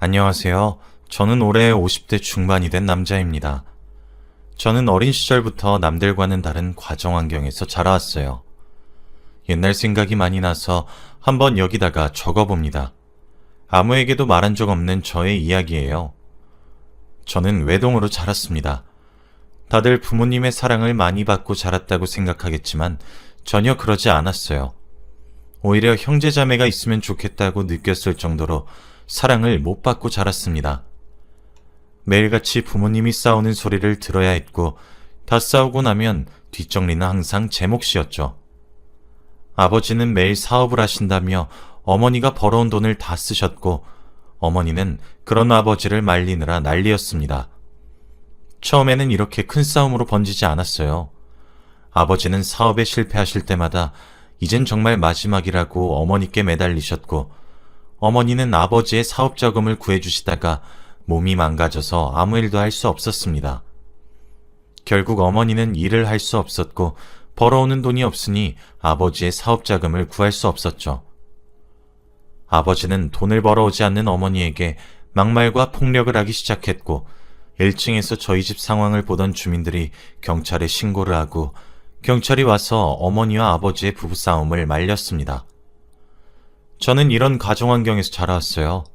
안녕하세요. 저는 올해 50대 중반이 된 남자입니다. 저는 어린 시절부터 남들과는 다른 가정 환경에서 자라왔어요. 옛날 생각이 많이 나서 한번 여기다가 적어봅니다. 아무에게도 말한 적 없는 저의 이야기예요. 저는 외동으로 자랐습니다. 다들 부모님의 사랑을 많이 받고 자랐다고 생각하겠지만 전혀 그러지 않았어요. 오히려 형제자매가 있으면 좋겠다고 느꼈을 정도로 사랑을 못 받고 자랐습니다. 매일같이 부모님이 싸우는 소리를 들어야 했고 다 싸우고 나면 뒷정리는 항상 제 몫이었죠. 아버지는 매일 사업을 하신다며 어머니가 벌어온 돈을 다 쓰셨고 어머니는 그런 아버지를 말리느라 난리였습니다. 처음에는 이렇게 큰 싸움으로 번지지 않았어요. 아버지는 사업에 실패하실 때마다 이젠 정말 마지막이라고 어머니께 매달리셨고 어머니는 아버지의 사업 자금을 구해주시다가 몸이 망가져서 아무 일도 할 수 없었습니다. 결국 어머니는 일을 할 수 없었고 벌어오는 돈이 없으니 아버지의 사업 자금을 구할 수 없었죠. 아버지는 돈을 벌어오지 않는 어머니에게 막말과 폭력을 하기 시작했고 1층에서 저희 집 상황을 보던 주민들이 경찰에 신고를 하고 경찰이 와서 어머니와 아버지의 부부싸움을 말렸습니다. 저는 이런 가정 환경에서 자라왔어요.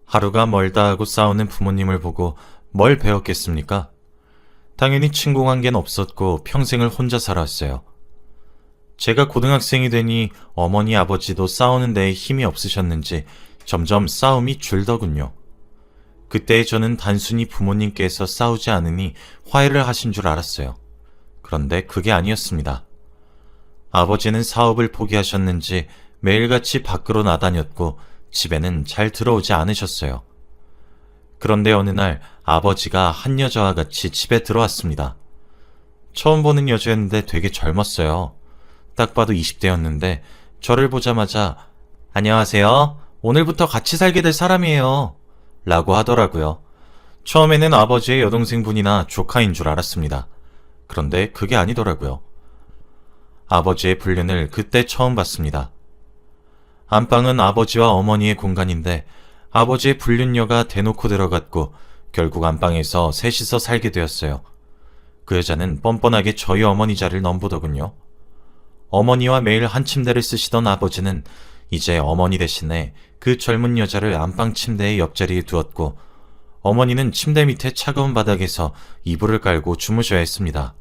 하루가 멀다 하고 싸우는 부모님을 보고 뭘 배웠겠습니까? 당연히 친구 관계는 없었고 평생을 혼자 살아왔어요. 제가 고등학생이 되니 어머니 아버지도 싸우는 데에 힘이 없으셨는지 점점 싸움이 줄더군요. 그때 저는 단순히 부모님께서 싸우지 않으니 화해를 하신 줄 알았어요. 그런데 그게 아니었습니다. 아버지는 사업을 포기하셨는지 매일같이 밖으로 나다녔고 집에는 잘 들어오지 않으셨어요. 그런데 어느 날 아버지가 한 여자와 같이 집에 들어왔습니다. 처음 보는 여자였는데 되게 젊었어요. 딱 봐도 20대였는데 저를 보자마자 안녕하세요. 오늘부터 같이 살게 될 사람이에요. 라고 하더라고요. 처음에는 아버지의 여동생분이나 조카인 줄 알았습니다. 그런데 그게 아니더라고요. 아버지의 불륜을 그때 처음 봤습니다. 안방은 아버지와 어머니의 공간인데 아버지의 불륜녀가 대놓고 들어갔고 결국 안방에서 셋이서 살게 되었어요. 그 여자는 뻔뻔하게 저희 어머니 자리를 넘보더군요. 어머니와 매일 한 침대를 쓰시던 아버지는 이제 어머니 대신에 그 젊은 여자를 안방 침대의 옆자리에 두었고 어머니는 침대 밑에 차가운 바닥에서 이불을 깔고 주무셔야 했습니다.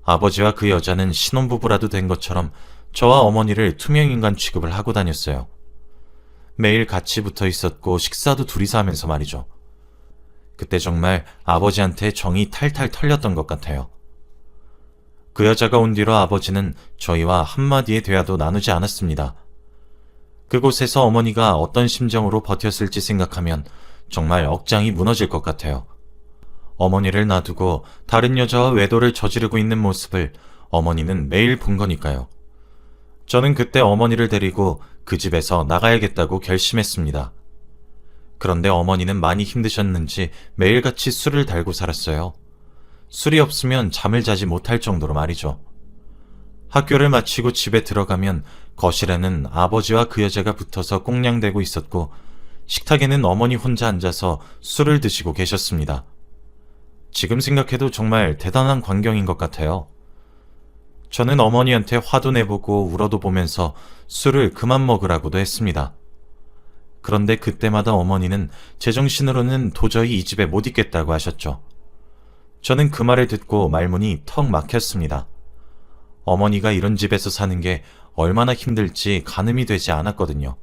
아버지와 그 여자는 신혼부부라도 된 것처럼 저와 어머니를 투명인간 취급을 하고 다녔어요. 매일 같이 붙어 있었고 식사도 둘이서 하면서 말이죠. 그때 정말 아버지한테 정이 탈탈 털렸던 것 같아요. 그 여자가 온 뒤로 아버지는 저희와 한마디의 대화도 나누지 않았습니다. 그곳에서 어머니가 어떤 심정으로 버텼을지 생각하면 정말 억장이 무너질 것 같아요. 어머니를 놔두고 다른 여자와 외도를 저지르고 있는 모습을 어머니는 매일 본 거니까요. 저는 그때 어머니를 데리고 그 집에서 나가야겠다고 결심했습니다. 그런데 어머니는 많이 힘드셨는지 매일같이 술을 달고 살았어요. 술이 없으면 잠을 자지 못할 정도로 말이죠. 학교를 마치고 집에 들어가면 거실에는 아버지와 그 여자가 붙어서 꽁냥대고 있었고 식탁에는 어머니 혼자 앉아서 술을 드시고 계셨습니다. 지금 생각해도 정말 대단한 광경인 것 같아요. 저는 어머니한테 화도 내보고 울어도 보면서 술을 그만 먹으라고도 했습니다. 그런데 그때마다 어머니는 제정신으로는 도저히 이 집에 못 있겠다고 하셨죠. 저는 그 말을 듣고 말문이 턱 막혔습니다. 어머니가 이런 집에서 사는 게 얼마나 힘들지 가늠이 되지 않았거든요.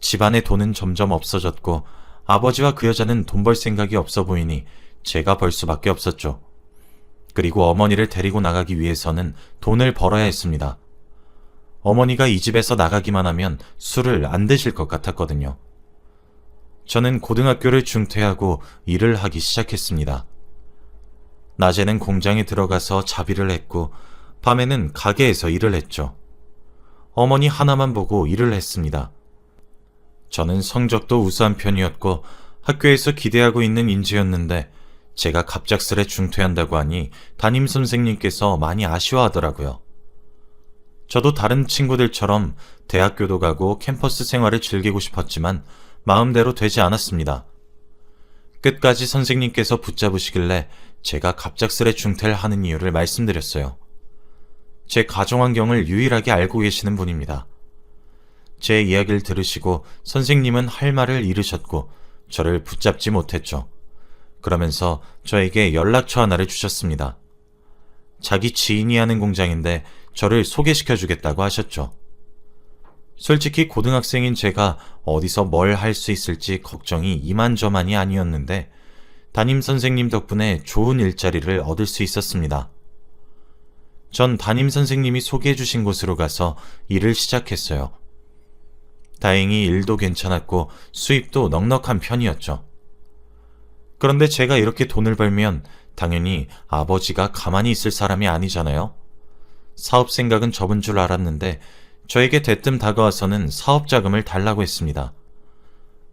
집안의 돈은 점점 없어졌고 아버지와 그 여자는 돈 벌 생각이 없어 보이니 제가 벌 수밖에 없었죠. 그리고 어머니를 데리고 나가기 위해서는 돈을 벌어야 했습니다. 어머니가 이 집에서 나가기만 하면 술을 안 드실 것 같았거든요. 저는 고등학교를 중퇴하고 일을 하기 시작했습니다. 낮에는 공장에 들어가서 자비를 했고 밤에는 가게에서 일을 했죠. 어머니 하나만 보고 일을 했습니다. 저는 성적도 우수한 편이었고 학교에서 기대하고 있는 인재였는데 제가 갑작스레 중퇴한다고 하니 담임선생님께서 많이 아쉬워하더라고요. 저도 다른 친구들처럼 대학교도 가고 캠퍼스 생활을 즐기고 싶었지만 마음대로 되지 않았습니다. 끝까지 선생님께서 붙잡으시길래 제가 갑작스레 중퇴를 하는 이유를 말씀드렸어요. 제 가정 환경을 유일하게 알고 계시는 분입니다. 제 이야기를 들으시고 선생님은 할 말을 잃으셨고 저를 붙잡지 못했죠. 그러면서 저에게 연락처 하나를 주셨습니다. 자기 지인이 하는 공장인데 저를 소개시켜 주겠다고 하셨죠. 솔직히 고등학생인 제가 어디서 뭘 할 수 있을지 걱정이 이만저만이 아니었는데 담임 선생님 덕분에 좋은 일자리를 얻을 수 있었습니다. 전 담임 선생님이 소개해 주신 곳으로 가서 일을 시작했어요. 다행히 일도 괜찮았고 수입도 넉넉한 편이었죠. 그런데 제가 이렇게 돈을 벌면 당연히 아버지가 가만히 있을 사람이 아니잖아요. 사업 생각은 접은 줄 알았는데 저에게 대뜸 다가와서는 사업 자금을 달라고 했습니다.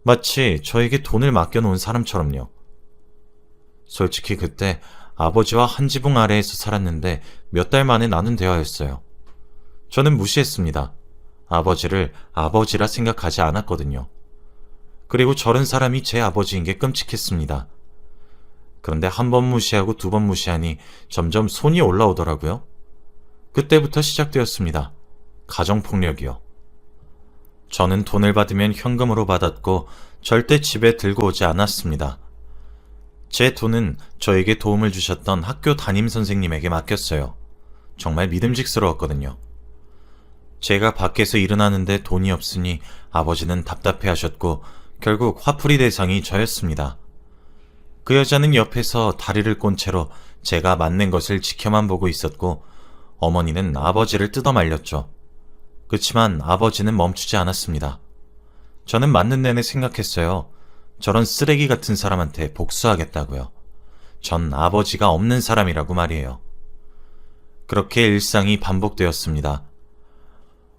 마치 저에게 돈을 맡겨놓은 사람처럼요. 솔직히 그때 아버지와 한 지붕 아래에서 살았는데 몇 달 만에 나눈 대화였어요. 저는 무시했습니다. 아버지를 아버지라 생각하지 않았거든요. 그리고 저런 사람이 제 아버지인 게 끔찍했습니다. 그런데 한 번 무시하고 두 번 무시하니 점점 손이 올라오더라고요. 그때부터 시작되었습니다. 가정폭력이요. 저는 돈을 받으면 현금으로 받았고 절대 집에 들고 오지 않았습니다. 제 돈은 저에게 도움을 주셨던 학교 담임 선생님에게 맡겼어요. 정말 믿음직스러웠거든요. 제가 밖에서 일을 하는데 돈이 없으니 아버지는 답답해하셨고 결국 화풀이 대상이 저였습니다. 그 여자는 옆에서 다리를 꼰 채로 제가 맞는 것을 지켜만 보고 있었고 어머니는 아버지를 뜯어말렸죠. 그치만 아버지는 멈추지 않았습니다. 저는 맞는 내내 생각했어요. 저런 쓰레기 같은 사람한테 복수하겠다고요. 전 아버지가 없는 사람이라고 말이에요. 그렇게 일상이 반복되었습니다.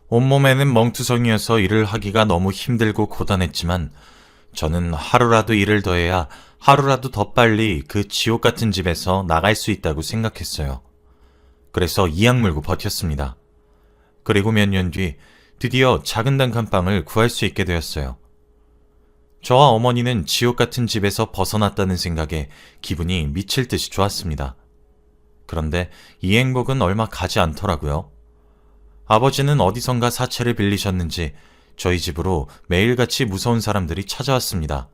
온몸에는 멍투성이어서 일을 하기가 너무 힘들고 고단했지만 저는 하루라도 일을 더 해야 하루라도 더 빨리 그 지옥 같은 집에서 나갈 수 있다고 생각했어요. 그래서 이악 물고 버텼습니다. 그리고 몇 년 뒤 드디어 작은 단칸방을 구할 수 있게 되었어요. 저와 어머니는 지옥 같은 집에서 벗어났다는 생각에 기분이 미칠 듯이 좋았습니다. 그런데 이 행복은 얼마 가지 않더라고요. 아버지는 어디선가 사채를 빌리셨는지 저희 집으로 매일같이 무서운 사람들이 찾아왔습니다.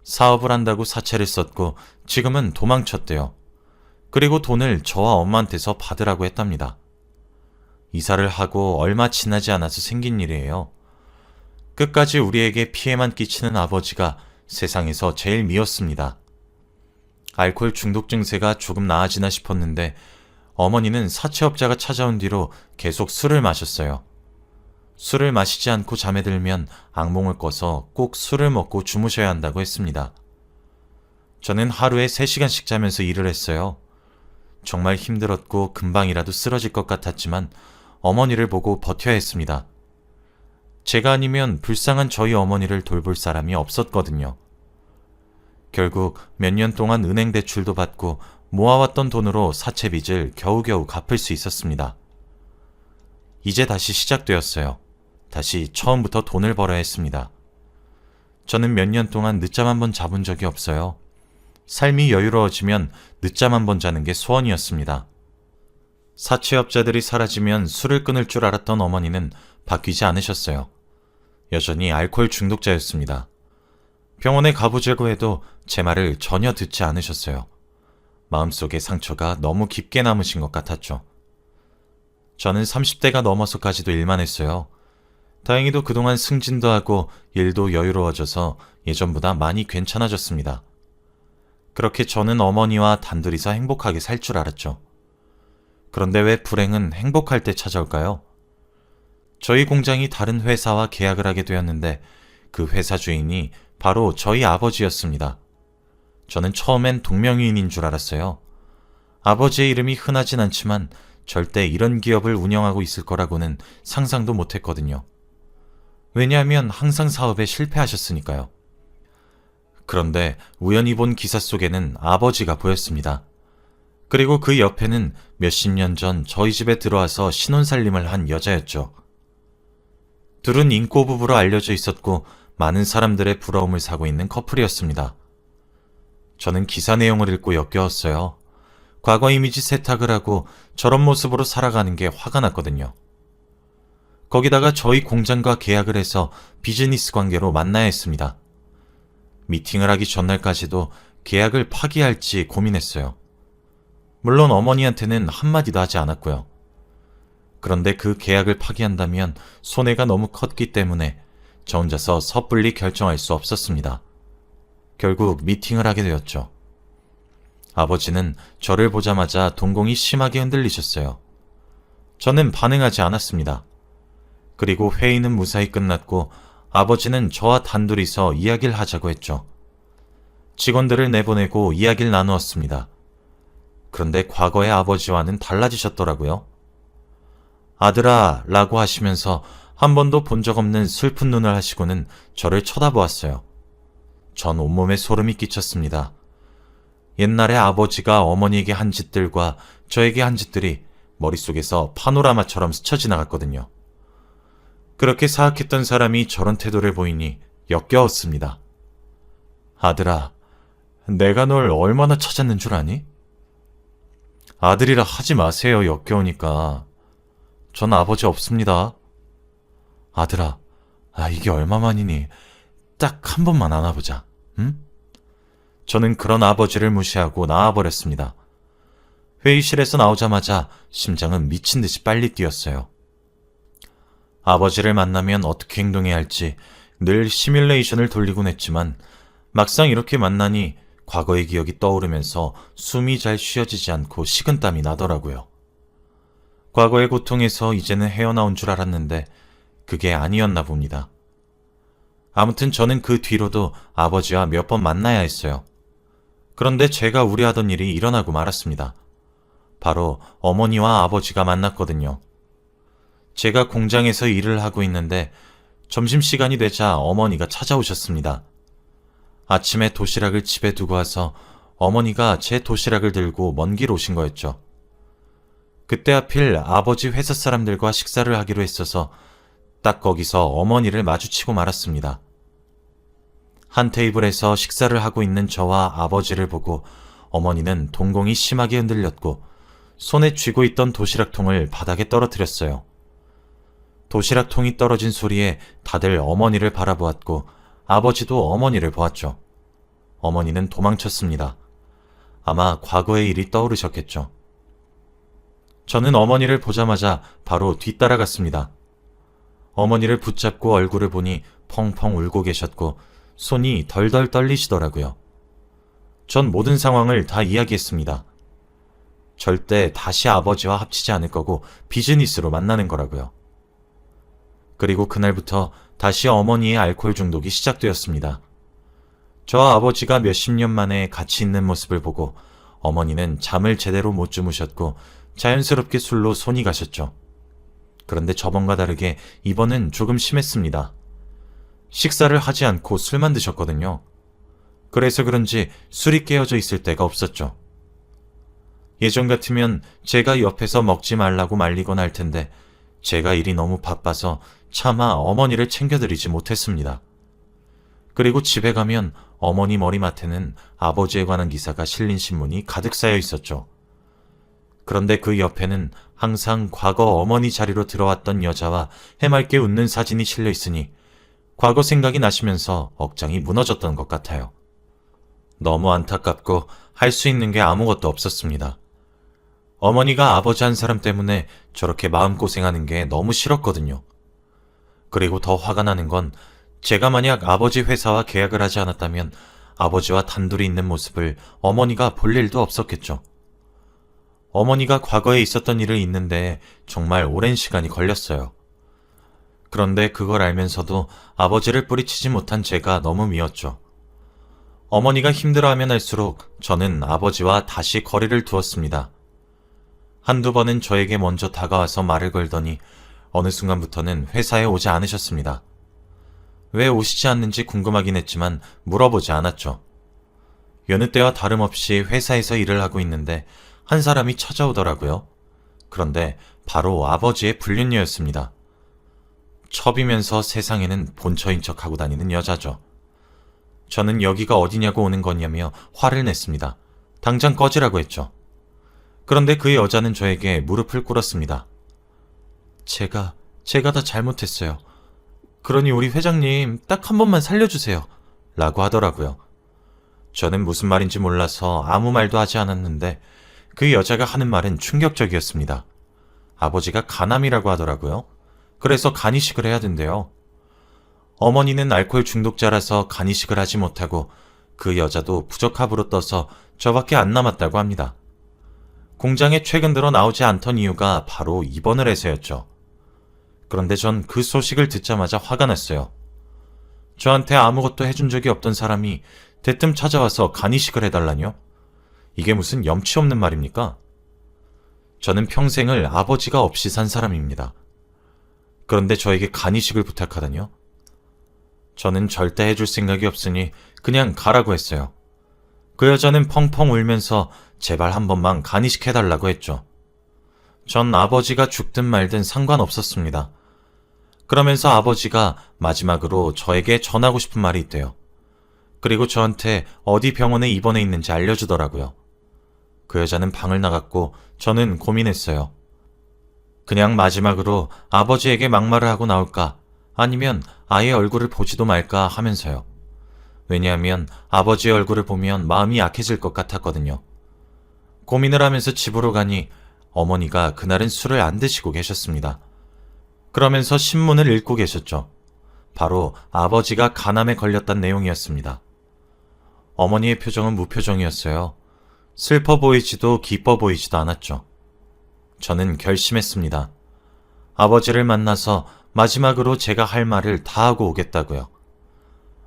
사업을 한다고 사채를 썼고 지금은 도망쳤대요. 그리고 돈을 저와 엄마한테서 받으라고 했답니다. 이사를 하고 얼마 지나지 않아서 생긴 일이에요. 끝까지 우리에게 피해만 끼치는 아버지가 세상에서 제일 미웠습니다. 알코올 중독 증세가 조금 나아지나 싶었는데 어머니는 사채업자가 찾아온 뒤로 계속 술을 마셨어요. 술을 마시지 않고 잠에 들면 악몽을 꿔서 꼭 술을 먹고 주무셔야 한다고 했습니다. 저는 하루에 3시간씩 자면서 일을 했어요. 정말 힘들었고 금방이라도 쓰러질 것 같았지만 어머니를 보고 버텨야 했습니다. 제가 아니면 불쌍한 저희 어머니를 돌볼 사람이 없었거든요. 결국 몇 년 동안 은행 대출도 받고 모아왔던 돈으로 사채 빚을 겨우겨우 갚을 수 있었습니다. 이제 다시 시작되었어요. 다시 처음부터 돈을 벌어야 했습니다. 저는 몇 년 동안 늦잠 한 번 자본 적이 없어요. 삶이 여유로워지면 늦잠 한 번 자는 게 소원이었습니다. 사채업자들이 사라지면 술을 끊을 줄 알았던 어머니는 바뀌지 않으셨어요. 여전히 알코올 중독자였습니다. 병원에 가보자고 해도 제 말을 전혀 듣지 않으셨어요. 마음속에 상처가 너무 깊게 남으신 것 같았죠. 저는 30대가 넘어서까지도 일만 했어요. 다행히도 그동안 승진도 하고 일도 여유로워져서 예전보다 많이 괜찮아졌습니다. 그렇게 저는 어머니와 단둘이서 행복하게 살 줄 알았죠. 그런데 왜 불행은 행복할 때 찾아올까요? 저희 공장이 다른 회사와 계약을 하게 되었는데 그 회사 주인이 바로 저희 아버지였습니다. 저는 처음엔 동명이인인 줄 알았어요. 아버지의 이름이 흔하진 않지만 절대 이런 기업을 운영하고 있을 거라고는 상상도 못했거든요. 왜냐하면 항상 사업에 실패하셨으니까요. 그런데 우연히 본 기사 속에는 아버지가 보였습니다. 그리고 그 옆에는 몇십 년 전 저희 집에 들어와서 신혼살림을 한 여자였죠. 둘은 인꼬 부부로 알려져 있었고 많은 사람들의 부러움을 사고 있는 커플이었습니다. 저는 기사 내용을 읽고 역겨웠어요. 과거 이미지 세탁을 하고 저런 모습으로 살아가는 게 화가 났거든요. 거기다가 저희 공장과 계약을 해서 비즈니스 관계로 만나야 했습니다. 미팅을 하기 전날까지도 계약을 파기할지 고민했어요. 물론 어머니한테는 한마디도 하지 않았고요. 그런데 그 계약을 파기한다면 손해가 너무 컸기 때문에 저 혼자서 섣불리 결정할 수 없었습니다. 결국 미팅을 하게 되었죠. 아버지는 저를 보자마자 동공이 심하게 흔들리셨어요. 저는 반응하지 않았습니다. 그리고 회의는 무사히 끝났고 아버지는 저와 단둘이서 이야기를 하자고 했죠. 직원들을 내보내고 이야기를 나누었습니다. 그런데 과거의 아버지와는 달라지셨더라고요. 아들아 라고 하시면서 한 번도 본 적 없는 슬픈 눈을 하시고는 저를 쳐다보았어요. 전 온몸에 소름이 끼쳤습니다. 옛날에 아버지가 어머니에게 한 짓들과 저에게 한 짓들이 머릿속에서 파노라마처럼 스쳐 지나갔거든요. 그렇게 사악했던 사람이 저런 태도를 보이니 역겨웠습니다. 아들아, 내가 널 얼마나 찾았는 줄 아니? 아들이라 하지 마세요, 역겨우니까. 전 아버지 없습니다. 아들아, 이게 얼마만이니? 딱 한 번만 안아보자, 응? 저는 그런 아버지를 무시하고 나와버렸습니다. 회의실에서 나오자마자 심장은 미친 듯이 빨리 뛰었어요. 아버지를 만나면 어떻게 행동해야 할지 늘 시뮬레이션을 돌리곤 했지만 막상 이렇게 만나니 과거의 기억이 떠오르면서 숨이 잘 쉬어지지 않고 식은땀이 나더라고요. 과거의 고통에서 이제는 헤어나온 줄 알았는데 그게 아니었나 봅니다. 아무튼 저는 그 뒤로도 아버지와 몇 번 만나야 했어요. 그런데 제가 우려하던 일이 일어나고 말았습니다. 바로 어머니와 아버지가 만났거든요. 제가 공장에서 일을 하고 있는데 점심시간이 되자 어머니가 찾아오셨습니다. 아침에 도시락을 집에 두고 와서 어머니가 제 도시락을 들고 먼 길 오신 거였죠. 그때 하필 아버지 회사 사람들과 식사를 하기로 했어서 딱 거기서 어머니를 마주치고 말았습니다. 한 테이블에서 식사를 하고 있는 저와 아버지를 보고 어머니는 동공이 심하게 흔들렸고 손에 쥐고 있던 도시락통을 바닥에 떨어뜨렸어요. 도시락통이 떨어진 소리에 다들 어머니를 바라보았고 아버지도 어머니를 보았죠. 어머니는 도망쳤습니다. 아마 과거의 일이 떠오르셨겠죠. 저는 어머니를 보자마자 바로 뒤따라갔습니다. 어머니를 붙잡고 얼굴을 보니 펑펑 울고 계셨고 손이 덜덜 떨리시더라고요. 전 모든 상황을 다 이야기했습니다. 절대 다시 아버지와 합치지 않을 거고 비즈니스로 만나는 거라고요. 그리고 그날부터 다시 어머니의 알코올 중독이 시작되었습니다. 저와 아버지가 몇십 년 만에 같이 있는 모습을 보고 어머니는 잠을 제대로 못 주무셨고 자연스럽게 술로 손이 가셨죠. 그런데 저번과 다르게 이번은 조금 심했습니다. 식사를 하지 않고 술만 드셨거든요. 그래서 그런지 술이 깨어져 있을 때가 없었죠. 예전 같으면 제가 옆에서 먹지 말라고 말리곤 할 텐데 제가 일이 너무 바빠서 차마 어머니를 챙겨드리지 못했습니다. 그리고 집에 가면 어머니 머리맡에는 아버지에 관한 기사가 실린 신문이 가득 쌓여 있었죠. 그런데 그 옆에는 항상 과거 어머니 자리로 들어왔던 여자와 해맑게 웃는 사진이 실려 있으니 과거 생각이 나시면서 억장이 무너졌던 것 같아요. 너무 안타깝고 할 수 있는 게 아무것도 없었습니다. 어머니가 아버지 한 사람 때문에 저렇게 마음고생하는 게 너무 싫었거든요. 그리고 더 화가 나는 건 제가 만약 아버지 회사와 계약을 하지 않았다면 아버지와 단둘이 있는 모습을 어머니가 볼 일도 없었겠죠. 어머니가 과거에 있었던 일을 잊는데 정말 오랜 시간이 걸렸어요. 그런데 그걸 알면서도 아버지를 뿌리치지 못한 제가 너무 미웠죠. 어머니가 힘들어하면 할수록 저는 아버지와 다시 거리를 두었습니다. 한두 번은 저에게 먼저 다가와서 말을 걸더니 어느 순간부터는 회사에 오지 않으셨습니다. 왜 오시지 않는지 궁금하긴 했지만 물어보지 않았죠. 여느 때와 다름없이 회사에서 일을 하고 있는데 한 사람이 찾아오더라고요. 그런데 바로 아버지의 불륜녀였습니다. 첩이면서 세상에는 본처인 척하고 다니는 여자죠. 저는 여기가 어디냐고 오는 거냐며 화를 냈습니다. 당장 꺼지라고 했죠. 그런데 그 여자는 저에게 무릎을 꿇었습니다. 제가 다 잘못했어요. 그러니 우리 회장님 딱 한 번만 살려주세요. 라고 하더라고요. 저는 무슨 말인지 몰라서 아무 말도 하지 않았는데 그 여자가 하는 말은 충격적이었습니다. 아버지가 간암이라고 하더라고요. 그래서 간이식을 해야 된대요. 어머니는 알코올 중독자라서 간이식을 하지 못하고 그 여자도 부적합으로 떠서 저밖에 안 남았다고 합니다. 공장에 최근 들어 나오지 않던 이유가 바로 입원을 해서였죠. 그런데 전 그 소식을 듣자마자 화가 났어요. 저한테 아무것도 해준 적이 없던 사람이 대뜸 찾아와서 간이식을 해달라뇨? 이게 무슨 염치 없는 말입니까? 저는 평생을 아버지가 없이 산 사람입니다. 그런데 저에게 간이식을 부탁하다뇨? 저는 절대 해줄 생각이 없으니 그냥 가라고 했어요. 그 여자는 펑펑 울면서 제발 한 번만 간이식 해달라고 했죠. 전 아버지가 죽든 말든 상관없었습니다. 그러면서 아버지가 마지막으로 저에게 전하고 싶은 말이 있대요. 그리고 저한테 어디 병원에 입원해 있는지 알려주더라고요. 그 여자는 방을 나갔고 저는 고민했어요. 그냥 마지막으로 아버지에게 막말을 하고 나올까 아니면 아예 얼굴을 보지도 말까 하면서요. 왜냐하면 아버지의 얼굴을 보면 마음이 약해질 것 같았거든요. 고민을 하면서 집으로 가니 어머니가 그날은 술을 안 드시고 계셨습니다. 그러면서 신문을 읽고 계셨죠. 바로 아버지가 간암에 걸렸다는 내용이었습니다. 어머니의 표정은 무표정이었어요. 슬퍼 보이지도 기뻐 보이지도 않았죠. 저는 결심했습니다. 아버지를 만나서 마지막으로 제가 할 말을 다 하고 오겠다고요.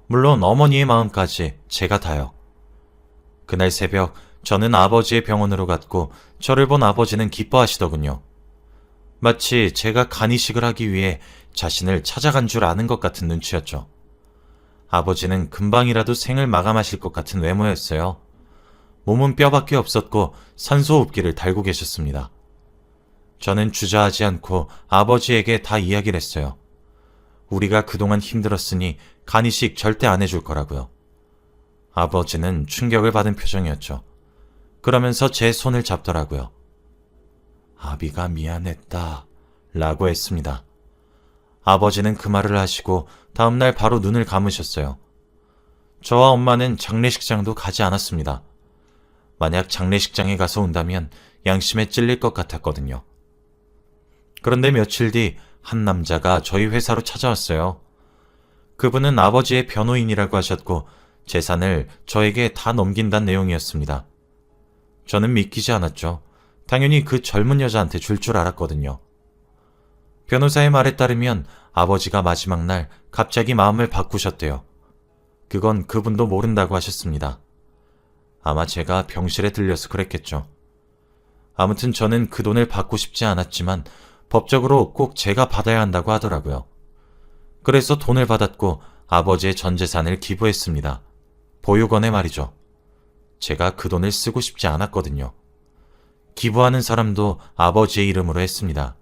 물론 어머니의 마음까지 제가 다요. 그날 새벽 저는 아버지의 병원으로 갔고 저를 본 아버지는 기뻐하시더군요. 마치 제가 간이식을 하기 위해 자신을 찾아간 줄 아는 것 같은 눈치였죠. 아버지는 금방이라도 생을 마감하실 것 같은 외모였어요. 몸은 뼈밖에 없었고 산소호흡기를 달고 계셨습니다. 저는 주저하지 않고 아버지에게 다 이야기를 했어요. 우리가 그동안 힘들었으니 간이식 절대 안 해줄 거라고요. 아버지는 충격을 받은 표정이었죠. 그러면서 제 손을 잡더라고요. 아비가 미안했다 라고 했습니다. 아버지는 그 말을 하시고 다음날 바로 눈을 감으셨어요. 저와 엄마는 장례식장도 가지 않았습니다. 만약 장례식장에 가서 온다면 양심에 찔릴 것 같았거든요. 그런데 며칠 뒤 한 남자가 저희 회사로 찾아왔어요. 그분은 아버지의 변호인이라고 하셨고 재산을 저에게 다 넘긴다는 내용이었습니다. 저는 믿기지 않았죠. 당연히 그 젊은 여자한테 줄 알았거든요. 변호사의 말에 따르면 아버지가 마지막 날 갑자기 마음을 바꾸셨대요. 그건 그분도 모른다고 하셨습니다. 아마 제가 병실에 들려서 그랬겠죠. 아무튼 저는 그 돈을 받고 싶지 않았지만 법적으로 꼭 제가 받아야 한다고 하더라고요. 그래서 돈을 받았고 아버지의 전 재산을 기부했습니다. 보육원에 말이죠. 제가 그 돈을 쓰고 싶지 않았거든요. 기부하는 사람도 아버지의 이름으로 했습니다.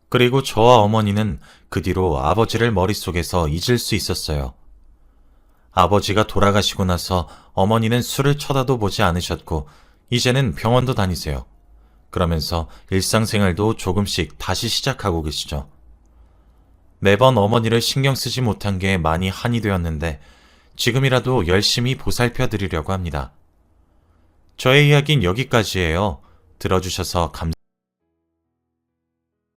그리고 저와 어머니는 그 뒤로 아버지를 머릿속에서 잊을 수 있었어요. 아버지가 돌아가시고 나서 어머니는 술을 쳐다도 보지 않으셨고 이제는 병원도 다니세요. 그러면서 일상생활도 조금씩 다시 시작하고 계시죠. 매번 어머니를 신경 쓰지 못한 게 많이 한이 되었는데 지금이라도 열심히 보살펴 드리려고 합니다. 저의 이야기는 여기까지예요. 들어주셔서 감사합니다.